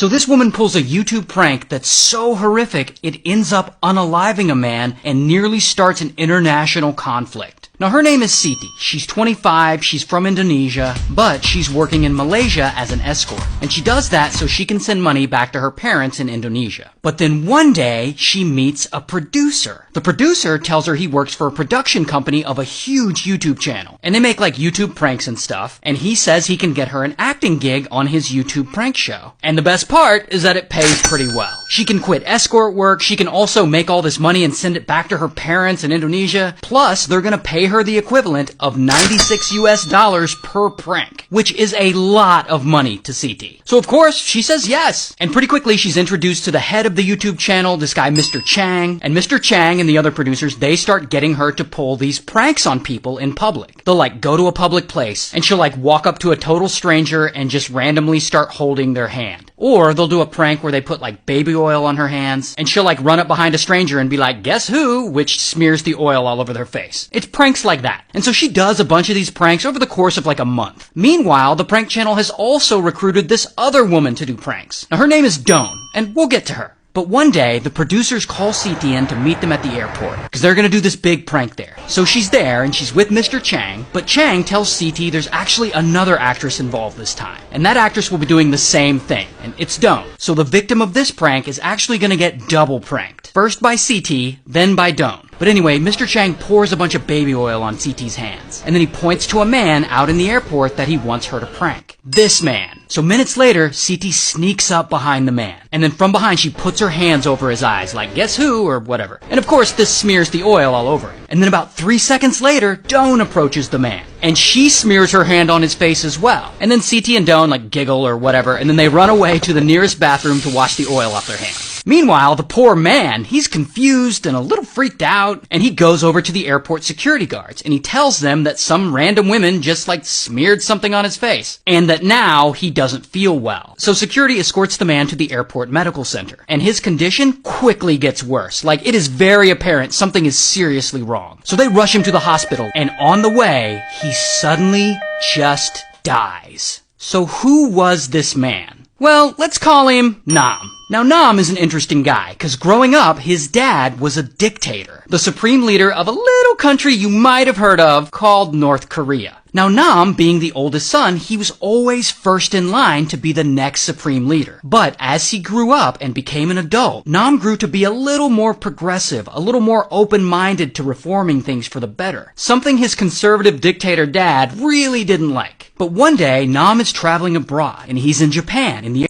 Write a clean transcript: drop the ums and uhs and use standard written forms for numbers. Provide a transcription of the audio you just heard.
So this woman pulls a YouTube prank that's so horrific it ends up unaliving a man and nearly starts an international conflict. Now her name is Siti. She's 25, she's from Indonesia, but she's working in Malaysia as an escort. And she does that so she can send money back to her parents in Indonesia. But then one day, she meets a producer. The producer tells her he works for a production company of a huge YouTube channel. And they make like YouTube pranks and stuff. And he says he can get her an acting gig on his YouTube prank show. And the best part is that it pays pretty well. She can quit escort work, she can also make all this money and send it back to her parents in Indonesia. Plus, they're gonna pay her the equivalent of $96 per prank, which is a lot of money to Siti. So of course, she says yes. And pretty quickly, she's introduced to the head of the YouTube channel, this guy Mr. Chang. And Mr. Chang and the other producers, they start getting her to pull these pranks on people in public. They'll like go to a public place and she'll like walk up to a total stranger and just randomly start holding their hand. Or they'll do a prank where they put like baby oil on her hands and she'll like run up behind a stranger and be like, guess who? Which smears the oil all over their face. It's pranks like that. And so she does a bunch of these pranks over the course of like a month. Meanwhile, the prank channel has also recruited this other woman to do pranks. Now her name is Dawn, and we'll get to her. But one day, the producers call Siti in to meet them at the airport, because they're going to do this big prank there. So she's there, and she's with Mr. Chang, but Chang tells Siti there's actually another actress involved this time. And that actress will be doing the same thing, and it's Dawn. So the victim of this prank is actually going to get double pranked. First by Siti, then by Dawn. But anyway, Mr. Chang pours a bunch of baby oil on Siti's hands, and then he points to a man out in the airport that he wants her to prank. This man. So minutes later, Siti sneaks up behind the man, and then from behind she puts her hands over his eyes, like guess who, or whatever. And of course, this smears the oil all over him. And then about 3 seconds later, Dawn approaches the man, and she smears her hand on his face as well. And then Siti and Dawn like giggle or whatever, and then they run away to the nearest bathroom to wash the oil off their hands. Meanwhile, the poor man, he's confused and a little freaked out, and he goes over to the airport security guards, and he tells them that some random women just like smeared something on his face, and that now he doesn't feel well. So security escorts the man to the airport medical center, and his condition quickly gets worse. Like, it is very apparent something is seriously wrong. So they rush him to the hospital, and on the way, he suddenly just dies. So who was this man? Well, let's call him Nam. Now, Nam is an interesting guy, because growing up, his dad was a dictator, the supreme leader of a little country you might have heard of called North Korea. Now, Nam, being the oldest son, he was always first in line to be the next supreme leader. But as he grew up and became an adult, Nam grew to be a little more progressive, a little more open-minded to reforming things for the better. Something his conservative dictator dad really didn't like. But one day, Nam is traveling abroad, and he's in Japan in the